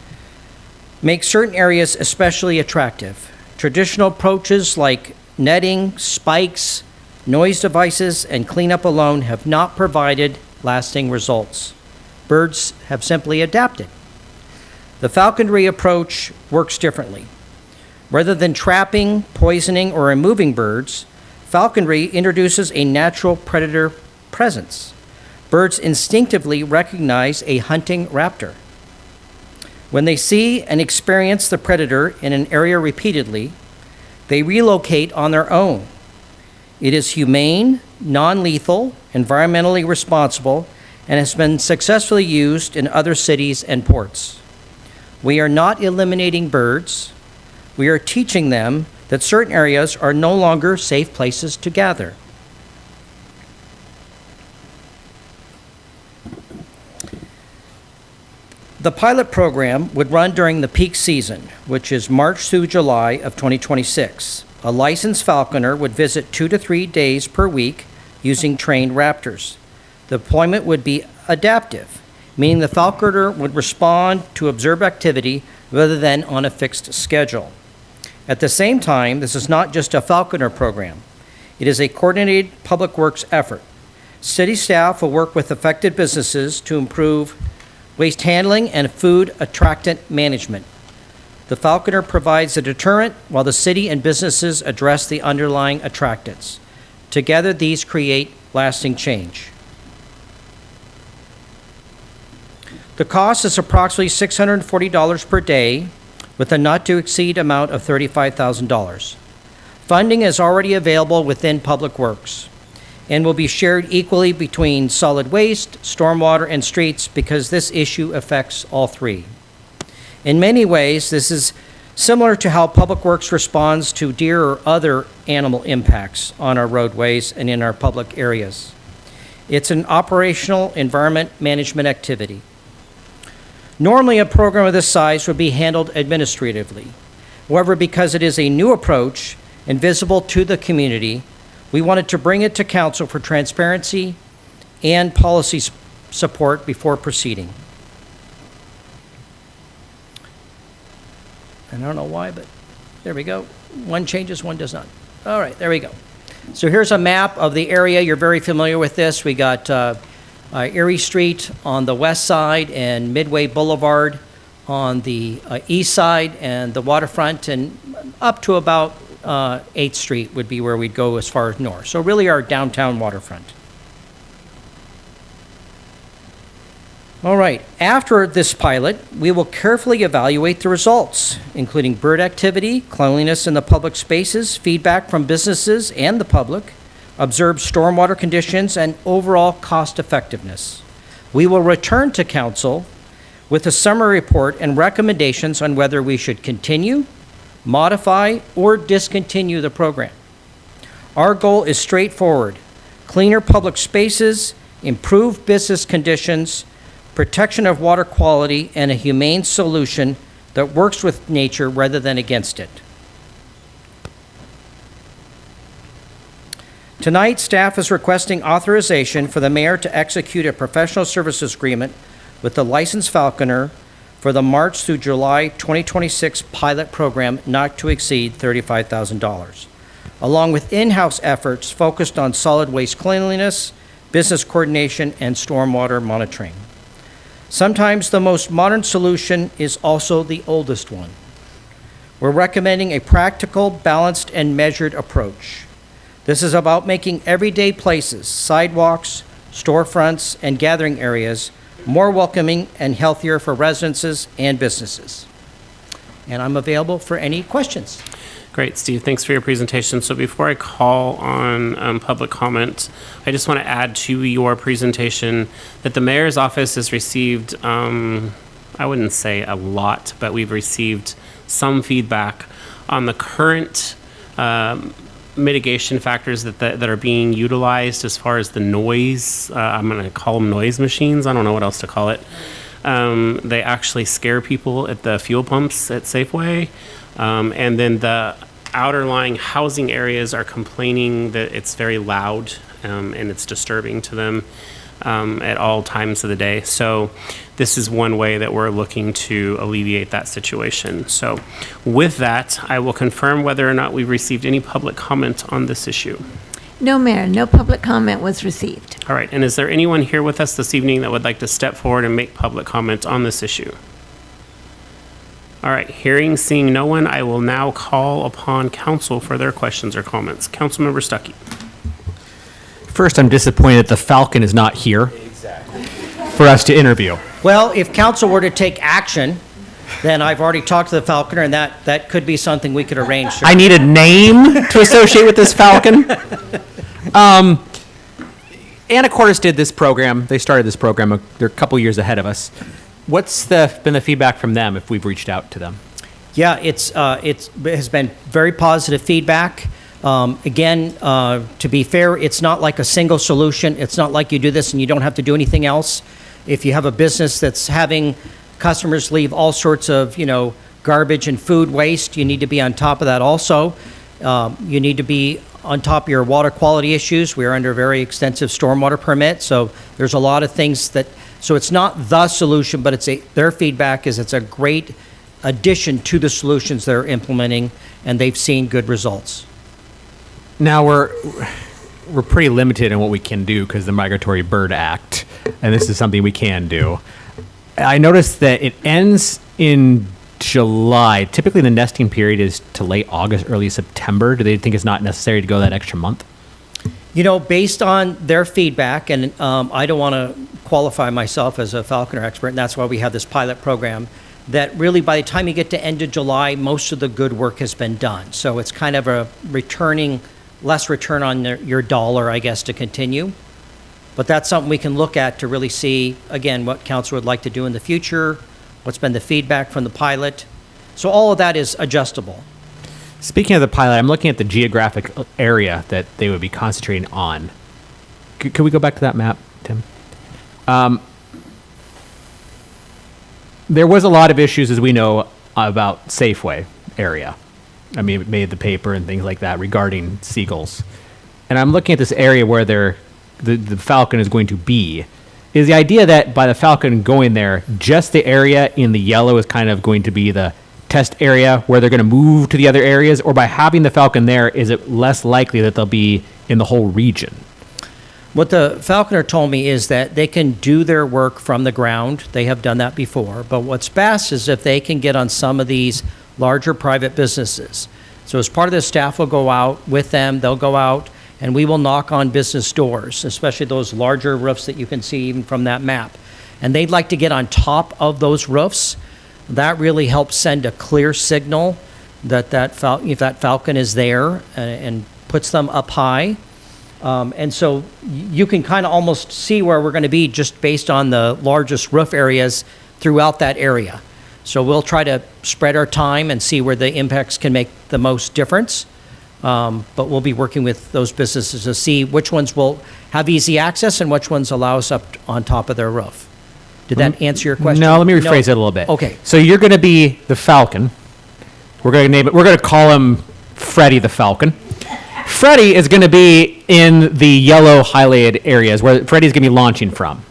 make certain areas especially attractive. Traditional approaches like netting, spikes, noise devices, and cleanup alone have not provided lasting results. Birds have simply adapted. The falconry approach works differently. Rather than trapping, poisoning, or removing birds, falconry introduces a natural predator presence. Birds instinctively recognize a hunting raptor. When they see and experience the predator in an area repeatedly, they relocate on their own. It is humane, non-lethal, environmentally responsible, and has been successfully used in other cities and ports. We are not eliminating birds. We are teaching them that certain areas are no longer safe places to gather. The pilot program would run during the peak season, which is March through July of 2026. A licensed falconer would visit 2 to 3 days per week using trained raptors. The deployment would be adaptive, meaning the falconer would respond to observed activity rather than on a fixed schedule. At the same time, this is not just a falconer program. It is a coordinated public works effort. City staff will work with affected businesses to improve waste handling and food attractant management. The falconer provides a deterrent while the city and businesses address the underlying attractants. Together, these create lasting change. The cost is approximately $640 per day, with a not-to-exceed amount of $35,000. Funding is already available within Public Works and will be shared equally between solid waste, stormwater, and streets because this issue affects all three. In many ways, this is similar to how Public Works responds to deer or other animal impacts on our roadways and in our public areas. It's an operational environment management activity. Normally, a program of this size would be handled administratively. However, because it is a new approach and visible to the community, we wanted to bring it to council for transparency and policy support before proceeding. And I don't know why, but there we go. One changes, one does not. All right, there we go. So here's a map of the area. You're very familiar with this. We got Erie Street on the west side and Midway Boulevard on the east side and the waterfront, and up to about 8th Street would be where we'd go as far as north. So really our downtown waterfront. All right, after this pilot, we will carefully evaluate the results, including bird activity, cleanliness in the public spaces, feedback from businesses and the public, observe stormwater conditions, and overall cost effectiveness. We will return to council with a summary report and recommendations on whether we should continue, modify, or discontinue the program. Our goal is straightforward: cleaner public spaces, improved business conditions, protection of water quality, and a humane solution that works with nature rather than against it. Tonight, staff is requesting authorization for the mayor to execute a professional services agreement with the licensed Falconer for the March through July 2026 pilot program not to exceed $35,000, along with in-house efforts focused on solid waste cleanliness, business coordination, and stormwater monitoring. Sometimes the most modern solution is also the oldest one. We're recommending a practical, balanced, and measured approach. This is about making everyday places, sidewalks, storefronts, and gathering areas more welcoming and healthier for residences and businesses. And I'm available for any questions. Great, Steve. Thanks for your presentation. So before I call on public comment, I just want to add to your presentation that the mayor's office has received, I wouldn't say a lot, but we've received some feedback on the current mitigation factors that are being utilized as far as the noise. I'm going to call them noise machines. I don't know what else to call it. They actually scare people at the fuel pumps at Safeway. And then the outer-lying housing areas are complaining that it's very loud and it's disturbing to them at all times of the day. So this is one way that we're looking to alleviate that situation. So with that, I will confirm whether or not we've received any public comment on this issue. No, Mayor, no public comment was received. All right, and is there anyone here with us this evening that would like to step forward and make public comment on this issue? All right, seeing no one, I will now call upon council for their questions or comments. Councilmember Stuckey. First, I'm disappointed that the Falcon is not here for us to interview. Well, if council were to take action, then I've already talked to the Falconer, and that could be something we could arrange. I need a name to associate with this Falcon. Anacortes did this program. They started this program. They're a couple years ahead of us. What's been the feedback from them if we've reached out to them? Yeah, it has been very positive feedback. Again, to be fair, it's not like a single solution. It's not like you do this and you don't have to do anything else. If you have a business that's having customers leave all sorts of, garbage and food waste, you need to be on top of that also. You need to be on top of your water quality issues. We are under a very extensive stormwater permit, so there's a lot of things so it's not the solution, but their feedback is it's a great addition to the solutions they're implementing, and they've seen good results. Now we're pretty limited in what we can do because the Migratory Bird Act, and this is something we can do. I noticed that it ends in July. Typically the nesting period is to late August, early September. Do they think it's not necessary to go that extra month? Based on their feedback, and I don't want to qualify myself as a Falconer expert, and that's why we have this pilot program, that really by the time you get to end of July, most of the good work has been done. So it's kind of a less return on your dollar, I guess, to continue. But that's something we can look at to really see, again, what council would like to do in the future, what's been the feedback from the pilot. So all of that is adjustable. Speaking of the pilot, I'm looking at the geographic area that they would be concentrating on. Could we go back to that map, Tim? There was a lot of issues, as we know, about Safeway area. I mean, it made the paper and things like that regarding seagulls. And I'm looking at this area where the Falcon is going to be. Is the idea that by the Falcon going there, just the area in the yellow is kind of going to be the test area where they're going to move to the other areas? Or by having the Falcon there, is it less likely that they'll be in the whole region? What the Falconer told me is that they can do their work from the ground. They have done that before. But what's best is if they can get on some of these larger private businesses. So as part of this, staff will go out with them. They'll go out and we will knock on business doors, especially those larger roofs that you can see even from that map. And they'd like to get on top of those roofs. That really helps send a clear signal that if that Falcon is there and puts them up high. And so you can kind of almost see where we're going to be just based on the largest roof areas throughout that area. So we'll try to spread our time and see where the impacts can make the most difference. But we'll be working with those businesses to see which ones will have easy access and which ones allow us up on top of their roof. Did that answer your question? No, let me rephrase it a little bit. Okay. So you're going to be the Falcon. We're going to name it. We're going to call him Freddie the Falcon. Freddie is going to be in the yellow highlighted areas where Freddie's going to be launching from.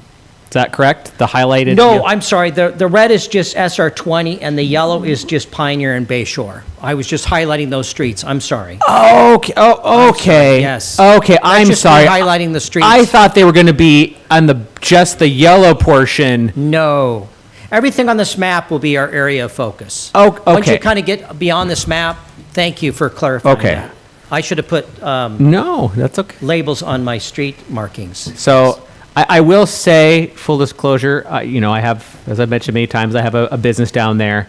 Is that correct? The highlighted? No, I'm sorry. The red is just SR20 and the yellow is just Pioneer and Bayshore. I was just highlighting those streets. I'm sorry. Okay. Oh, okay. Yes. Okay, I'm just sorry. highlighting the streets. I thought they were going to be on just the yellow portion. No. Everything on this map will be our area of focus. Oh, okay. Once you kind of get beyond this map, thank you for clarifying that. I should have put No, that's okay. labels on my street markings. So I will say, full disclosure, I have, as I've mentioned many times, I have a business down there.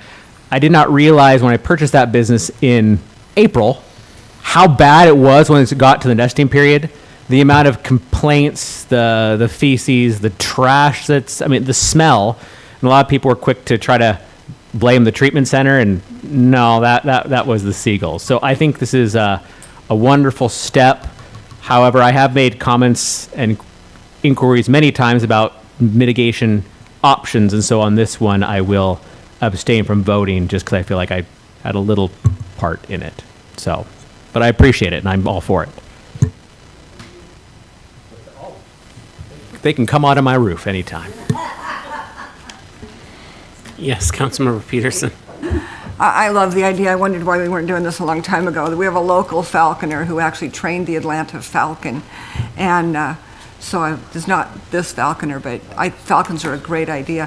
I did not realize when I purchased that business in April how bad it was when it got to the nesting period. The amount of complaints, the feces, the trash the smell. And a lot of people were quick to try to blame the treatment center, and no, that was the seagulls. So I think this is a wonderful step. However, I have made comments and inquiries many times about mitigation options, and so on this one, I will abstain from voting just because I feel like I had a little part in it. So, but I appreciate it, and I'm all for it. They can come onto my roof anytime. Yes, Councilmember Peterson. I love the idea. I wondered why we weren't doing this a long time ago. We have a local falconer who actually trained the Atlanta Falcon. And so it's not this falconer, but falcons are a great idea.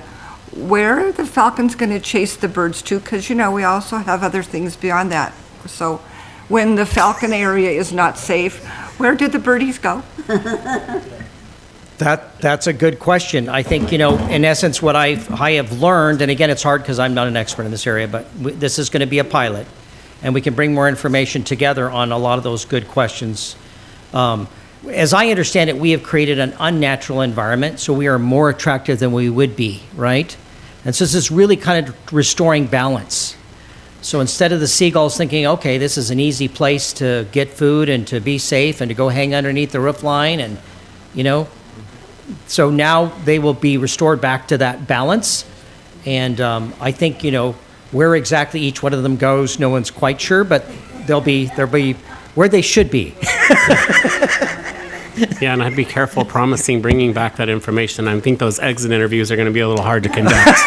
Where are the falcons going to chase the birds to? Because, we also have other things beyond that. So when the falcon area is not safe, where do the birdies go? That's a good question. I think, in essence, what I have learned, and again, it's hard because I'm not an expert in this area, but this is going to be a pilot, and we can bring more information together on a lot of those good questions. As I understand it, we have created an unnatural environment, so we are more attractive than we would be, right? And so this is really kind of restoring balance. So instead of the seagulls thinking, okay, this is an easy place to get food and to be safe and to go hang underneath the roof line and, so now they will be restored back to that balance. And I think, where exactly each one of them goes, no one's quite sure, but they'll be where they should be. Yeah, and I'd be careful promising bringing back that information. I think those exit interviews are going to be a little hard to conduct.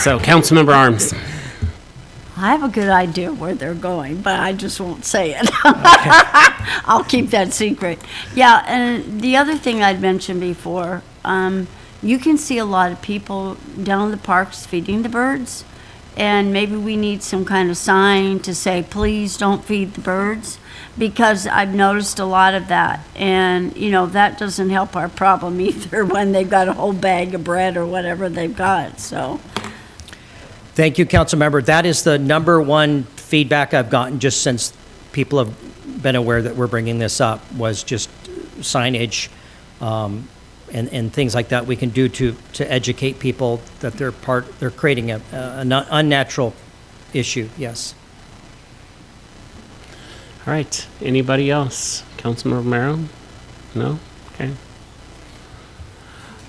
So, Councilmember Arms. I have a good idea where they're going, but I just won't say it. I'll keep that secret. Yeah, and the other thing I'd mentioned before, you can see a lot of people down in the parks feeding the birds, And maybe we need some kind of sign to say, please don't feed the birds, because I've noticed a lot of that. And, you know, that doesn't help our problem either when they've got a whole bag of bread or whatever they've got, so. Thank you, Councilmember. That is the number one feedback I've gotten just since people have been aware that we're bringing this up, was just signage and things like that we can do to educate people that they're creating an unnatural issue, yes. All right. Anybody else? Councilmember Romero? No? Okay.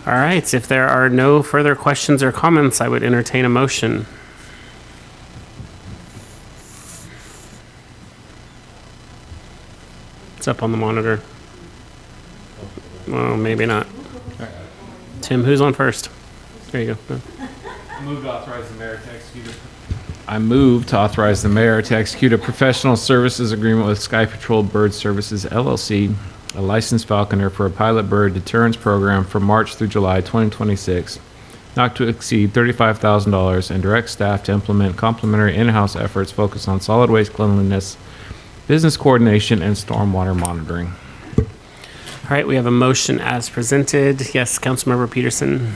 All right. If there are no further questions or comments, I would entertain a motion. It's up on the monitor. Well, maybe not. Tim, who's on first? There you go. I move to authorize the mayor to execute a professional services agreement with Sky Patrol Bird Services LLC, a licensed falconer, for a pilot bird deterrence program from March through July 2026, not to exceed $35,000, and direct staff to implement complementary in-house efforts focused on solid waste cleanliness, business coordination, and stormwater monitoring. All right, we have a motion as presented. Yes, Councilmember Peterson.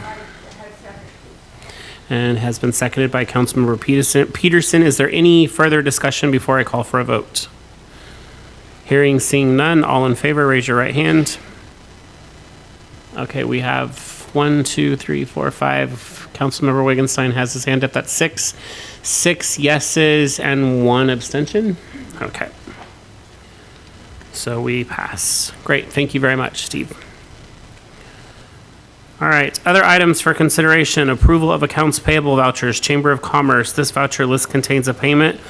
And has been seconded by Councilmember Peterson. Is there any further discussion before I call for a vote? Hearing, seeing none, all in favor, raise your right hand. Okay, we have 1, 2, 3, 4, 5. Councilmember Wittgenstein has his hand up. That's 6. 6 yeses and 1 abstention. Okay. So we pass. Great. Thank you very much, Steve. All right. Other items for consideration. Approval of accounts payable vouchers. Chamber of Commerce. This voucher list contains a payment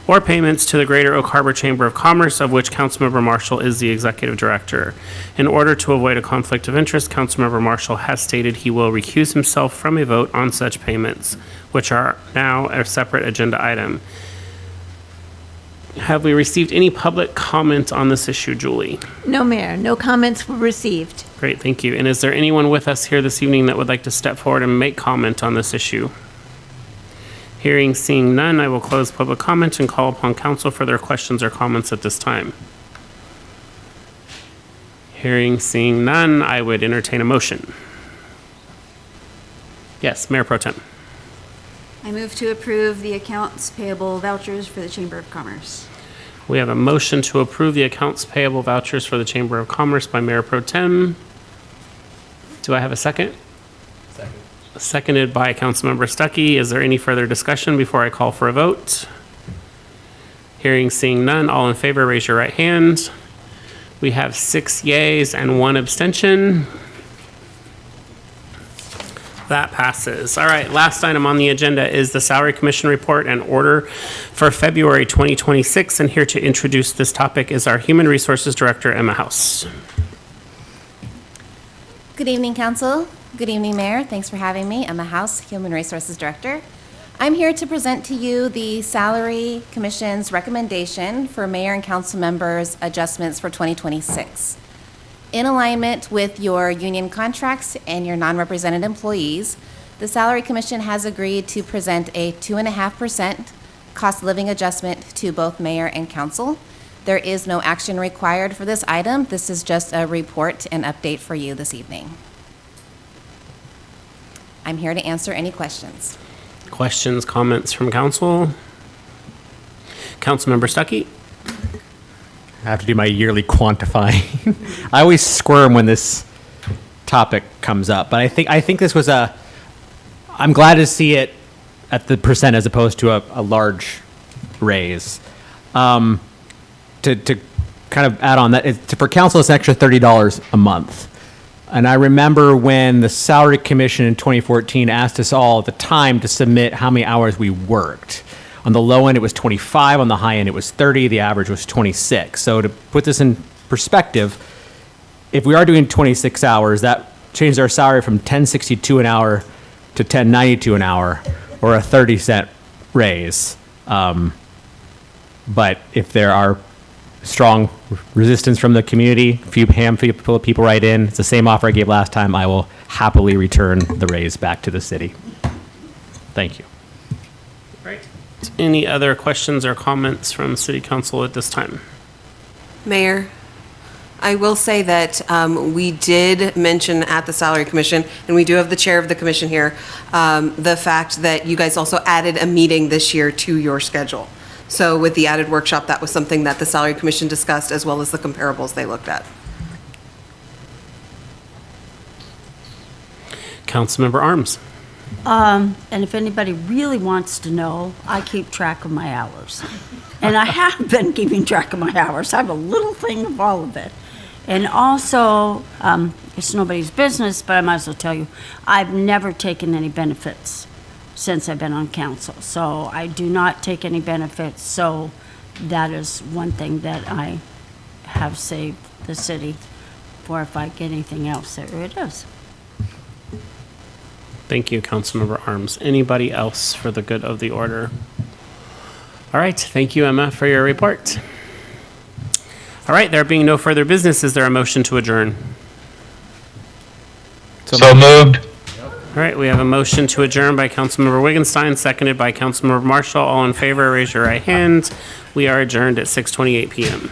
or payments to the Greater Oak Harbor Chamber of Commerce, of which Councilmember Marshall is the executive director. In order to avoid a conflict of interest, Councilmember Marshall has stated he will recuse himself from a vote on such payments, which are now a separate agenda item. Have we received any public comment on this issue, Julie? No, Mayor, no comments were received. Great, thank you. And is there anyone with us here this evening that would like to step forward and make comment on this issue? Hearing, seeing none, I will close public comment and call upon council for their questions or comments at this time. Hearing, seeing none, I would entertain a motion. Yes, Mayor Pro Tem. I move to approve the accounts payable vouchers for the Chamber of Commerce. We have a motion to approve the accounts payable vouchers for the Chamber of Commerce by Mayor Pro Tem. Do I have a second? Second. Seconded by Councilmember Stuckey. Is there any further discussion before I call for a vote? Hearing, seeing none, all in favor, raise your right hand. We have 6 yeas and 1 abstention. That passes. All right, last item on the agenda is the Salary Commission report and order for February 2026. And here to introduce this topic is our Human Resources Director, Emma House. Good evening, Council. Good evening, Mayor. Thanks for having me. Emma House, Human Resources Director. I'm here to present to you the Salary Commission's recommendation for Mayor and Council members' adjustments for 2026. In alignment with your union contracts and your non-represented employees, the Salary Commission has agreed to present a 2.5% cost of living adjustment to both mayor and council. There is no action required for this item. This is just a report and update for you this evening. I'm here to answer any questions. Questions, comments from council? Councilmember Stuckey? I have to do my yearly quantifying. I always squirm when this topic comes up, but I think this was I'm glad to see it at the percent as opposed to a large raise. To kind of add on that, for council, it's an extra $30 a month. And I remember when the Salary Commission in 2014 asked us all at the time to submit how many hours we worked. On the low end, it was 25. On the high end, it was 30. The average was 26. So to put this in perspective, if we are doing 26 hours, that changes our salary from $10.62 an hour to $10.92 an hour, or a 30-cent raise. But if there are strong resistance from the community, a few handful of people write in, it's the same offer I gave last time, I will happily return the raise back to the city. Thank you. Right. Any other questions or comments from City Council at this time? Mayor, I will say that we did mention at the Salary Commission, and we do have the chair of the commission here, the fact that you guys also added a meeting this year to your schedule. So with the added workshop, that was something that the Salary Commission discussed, as well as the comparables they looked at. Councilmember Arms. And if anybody really wants to know, I keep track of my hours. And I have been keeping track of my hours. I have a little thing of all of it. And also, it's nobody's business, but I might as well tell you, I've never taken any benefits since I've been on council. So I do not take any benefits. So that is one thing that I have saved the city for if I get anything else. There it is. Thank you, Councilmember Arms. Anybody else for the good of the order? All right. Thank you, Emma, for your report. All right. There being no further business, is there a motion to adjourn? So moved. All right. We have a motion to adjourn by Councilmember Wittgenstein, seconded by Councilmember Marshall. All in favor, raise your right hand. We are adjourned at 6:28 p.m.